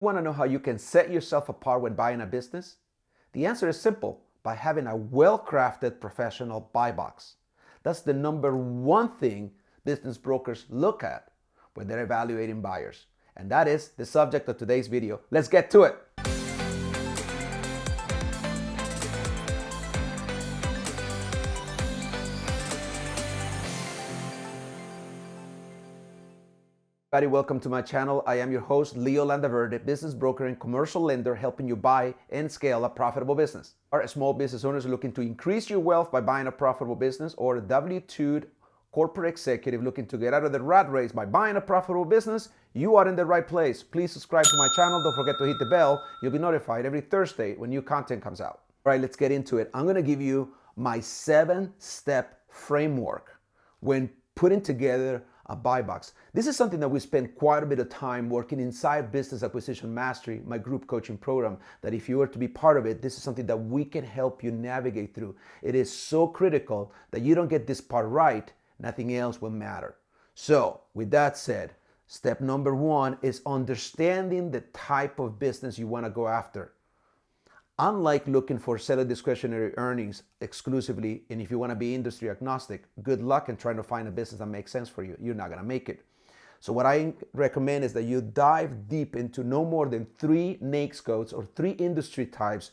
Want to know how you can set yourself apart when buying a business? The answer is simple: by having a well-crafted professional buy box. That's the number one thing business brokers look at when they're evaluating buyers. And that is the subject of today's video. Let's get to it. Everybody, welcome to my channel. I am your host, Leo Landaverde, business broker and commercial lender, helping you buy and scale a profitable business. Are small business owners looking to increase your wealth by buying a profitable business, or a W-2 corporate executive looking to get out of the rat race by buying a profitable business? You are in the right place. Please subscribe to my channel. Don't forget to hit the bell. You'll be notified every Thursday when new content comes out. All right, let's get into it. I'm going to give you my 7-step framework when putting together a buy box. This is something that we spend quite a bit of time working inside Business Acquisition Mastery, my group coaching program, that if you were to be part of it, this is something that we can help you navigate through. It is so critical that you don't get this part right, nothing else will matter. So with that said, step number one is understanding the type of business you want to go after. Unlike looking for seller discretionary earnings exclusively, and if you want to be industry agnostic, good luck in trying to find a business that makes sense for you. You're not going to make it. So what I recommend is that you dive deep into no more than 3 NAICS codes or 3 industry types,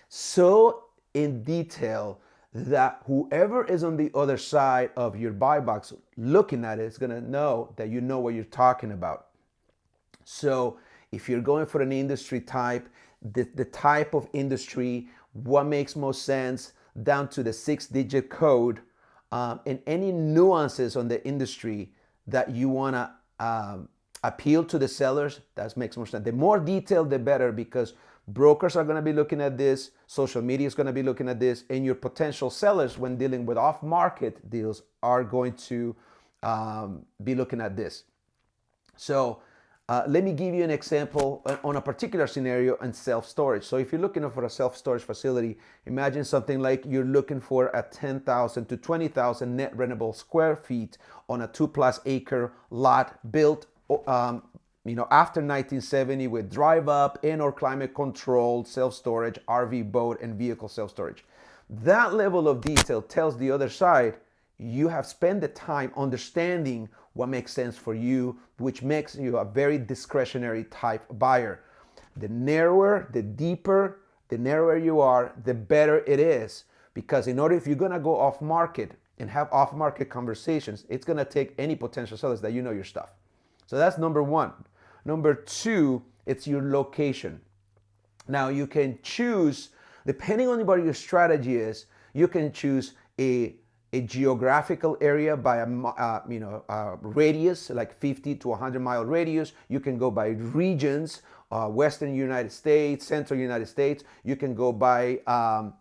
so in detail that whoever is on the other side of your buy box looking at it is going to know that you know what you're talking about. So if you're going for an industry type, the type of industry, what makes most sense, down to the 6-digit code, and any nuances on the industry that you want to appeal to the sellers, that makes more sense. The more detailed, the better, because brokers are going to be looking at this, social media is going to be looking at this, and your potential sellers, when dealing with off-market deals, are going to be looking at this. So let me give you an example on a particular scenario in self-storage. So if you're looking for a self-storage facility, imagine something like you're looking for a 10,000 to 20,000 net rentable square feet on a 2+ acre lot built after 1970 with drive-up and/or climate-controlled self-storage, RV, boat, and vehicle self-storage. That level of detail tells the other side you have spent the time understanding what makes sense for you, which makes you a very discretionary type buyer. The narrower, the deeper, the narrower you are, the better it is. Because if you're gonna go off market and have off market conversations, it's gonna take any potential sellers that you know your stuff. So that's number one. Number two, it's your location. Now you can choose, depending on what your strategy is, you can choose a geographical area by a radius, like 50 to 100 mile radius. You can go by regions, Western United States, Central United States. You can go by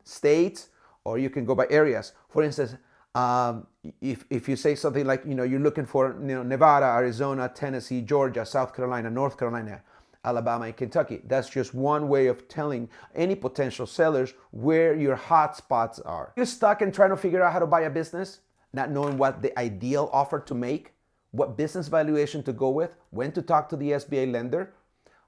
states, or you can go by areas. For instance, if you say something like, you're looking for Nevada, Arizona, Tennessee, Georgia, South Carolina, North Carolina, Alabama, and Kentucky. That's just one way of telling any potential sellers where your hot spots are. You're stuck and trying to figure out how to buy a business, not knowing what the ideal offer to make, what business valuation to go with, when to talk to the SBA lender,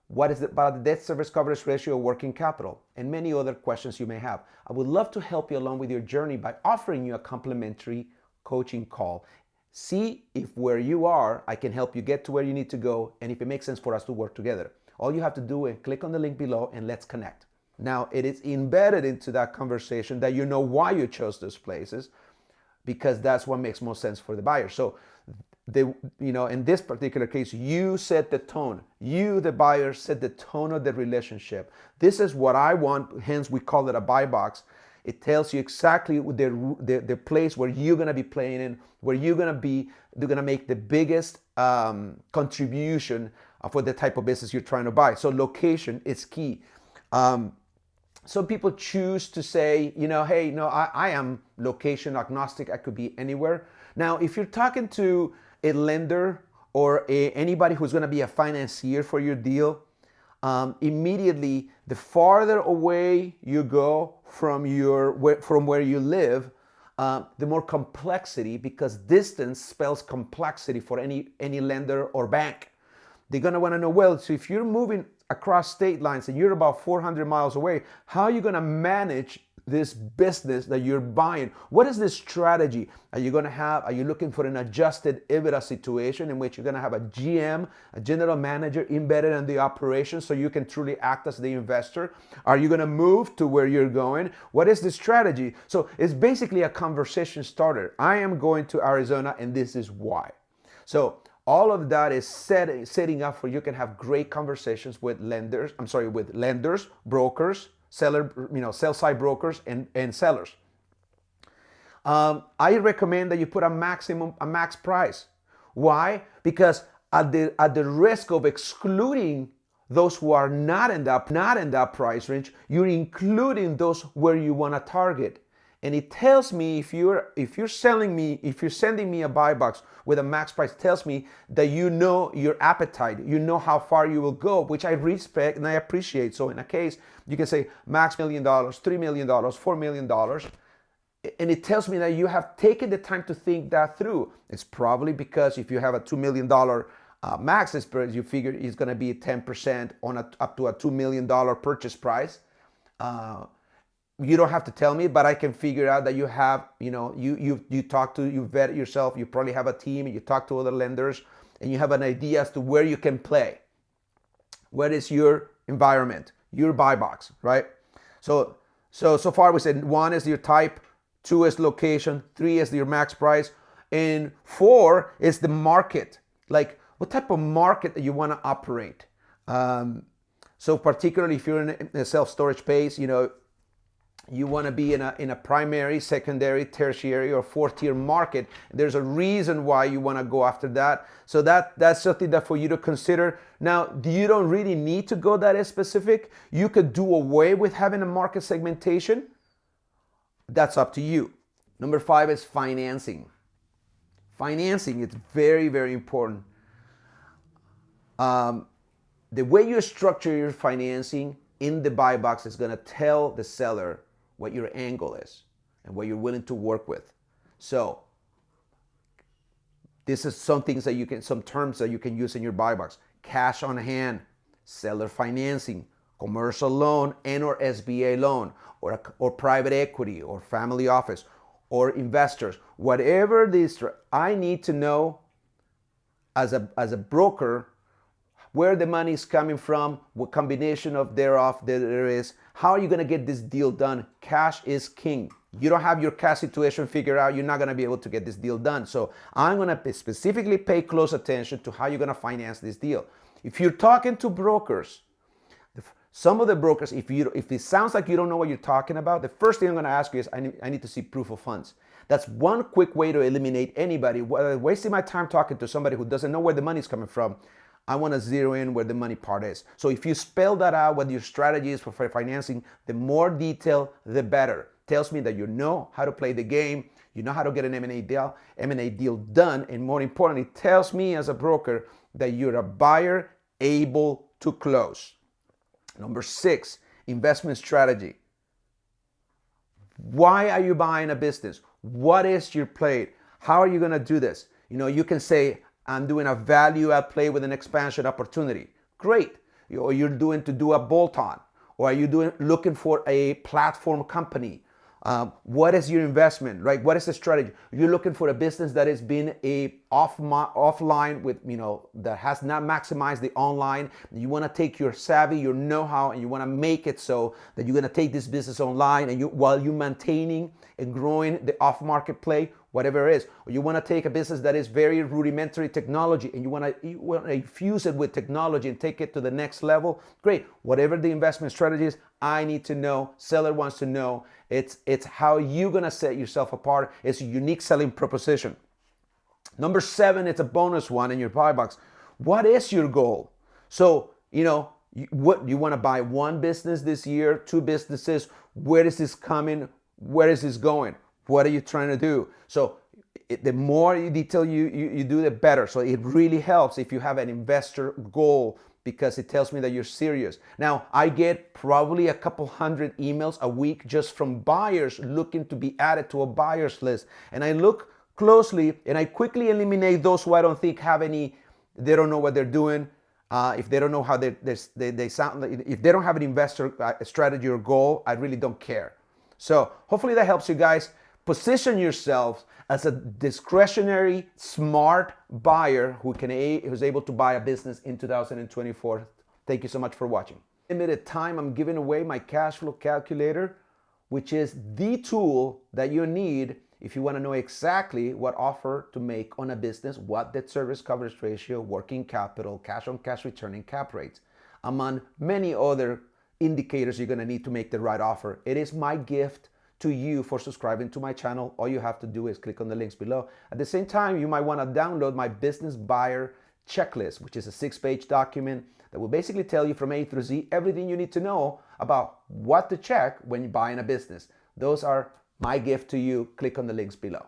what is it about the debt service coverage ratio, working capital, and many other questions you may have. I would love to help you along with your journey by offering you a complimentary coaching call. See if where you are, I can help you get to where you need to go, and if it makes sense for us to work together. All you have to do is click on the link below and let's connect. Now, it is embedded into that conversation that you know why you chose those places, because that's what makes most sense for the buyer. So, in this particular case, you set the tone. You, the buyer, set the tone of the relationship. This is what I want, hence we call it a buy box. It tells you exactly the place where you're going to be playing in, where they're going to make the biggest contribution for the type of business you're trying to buy. So location is key. Some people choose to say, hey, no, I am location agnostic. I could be anywhere. Now, if you're talking to a lender or anybody who's going to be a financier for your deal, immediately the farther away you go from where you live, the more complexity, because distance spells complexity for any lender or bank. They're going to want to know, well, so if you're moving across state lines and you're about 400 miles away, how are you going to manage this business that you're buying? What is this strategy? Are you looking for an adjusted EBITDA situation in which you're going to have a GM, a general manager embedded in the operation so you can truly act as the investor? Are you going to move to where you're going? What is the strategy? So it's basically a conversation starter. I am going to Arizona and this is why. So all of that is setting up for you can have great conversations with lenders, brokers, sell side brokers and sellers. I recommend that you put a max price. Why? Because at the risk of excluding those who are not in that price range, you're including those where you want to target. And it tells me if you're sending me a buy box with a max price, tells me that you know your appetite, you know how far you will go, which I respect and I appreciate. So in a case, you can say max $1 million, $3 million, $4 million. And it tells me that you have taken the time to think that through. It's probably because if you have a $2 million max experience, you figure it's going to be 10% on up to a $2 million purchase price. You don't have to tell me, but I can figure out that you have, you vet yourself, you probably have a team, and you talk to other lenders, and you have an idea as to where you can play. What is your environment, your buy box, right? So far we said 1 is your type, 2 is location, 3 is your max price, and 4 is the market. Like what type of market that you want to operate. So particularly if you're in a self-storage space, you want to be in a primary, secondary, tertiary, or fourth-tier market. There's a reason why you want to go after that. So that's something that for you to consider. Now, you don't really need to go that specific. You could do away with having a market segmentation. That's up to you. Number 5 is financing. Financing is very, very important. The way you structure your financing in the buy box is going to tell the seller what your angle is and what you're willing to work with. So this is some terms that you can use in your buy box. Cash on hand, seller financing, commercial loan and or SBA loan, or private equity or family office or investors. Whatever this, I need to know as a broker where the money is coming from, what combination of thereof there is, how are you going to get this deal done? Cash is king. You don't have your cash situation figured out, you're not going to be able to get this deal done. So I'm going to specifically pay close attention to how you're going to finance this deal. If you're talking to brokers, some of the brokers, if it sounds like you don't know what you're talking about, the first thing I'm going to ask you is, I need to see proof of funds. That's one quick way to eliminate anybody. Wasting my time talking to somebody who doesn't know where the money's coming from, I want to zero in where the money part is. So if you spell that out, what your strategy is for financing, the more detail, the better. Tells me that you know how to play the game, you know how to get an M&A deal done, and more importantly, tells me as a broker that you're a buyer able to close. Number 6, investment strategy. Why are you buying a business? What is your play? How are you going to do this? You can say, I'm doing a value add play with an expansion opportunity. Great. Or you're doing to do a bolt-on. Or are you looking for a platform company? What is your investment, right? What is the strategy? You're looking for a business that has been offline with, that has not maximized the online. You want to take your savvy, your know-how, and you want to make it so that you're going to take this business online and while you're maintaining and growing the off-market play, whatever it is. Or you want to take a business that is very rudimentary technology and you want to infuse it with technology and take it to the next level. Great. Whatever the investment strategy is, I need to know, seller wants to know. It's how you're going to set yourself apart. It's a unique selling proposition. Number 7, it's a bonus one in your buy box. What is your goal? So, what you want to buy 1 business this year, 2 businesses? Where is this coming? Where is this going? What are you trying to do? So the more detail you do, the better. So it really helps if you have an investor goal because it tells me that you're serious. Now, I get probably a couple hundred emails a week just from buyers looking to be added to a buyer's list. And I look closely and I quickly eliminate those who I don't think have they don't know what they're doing. If they don't know how they sound, if they don't have an investor strategy or goal, I really don't care. So hopefully that helps you guys. Position yourselves as a discretionary, smart buyer who's able to buy a business in 2024. Thank you so much for watching. Limited time, I'm giving away my cash flow calculator, which is the tool that you need if you want to know exactly what offer to make on a business, what debt service coverage ratio, working capital, cash on cash return, and cap rates, among many other indicators you're going to need to make the right offer. It is my gift to you for subscribing to my channel. All you have to do is click on the links below. At the same time, you might want to download my business buyer checklist, which is a 6-page document that will basically tell you from A through Z everything you need to know about what to check when you're buying a business. Those are my gift to you. Click on the links below.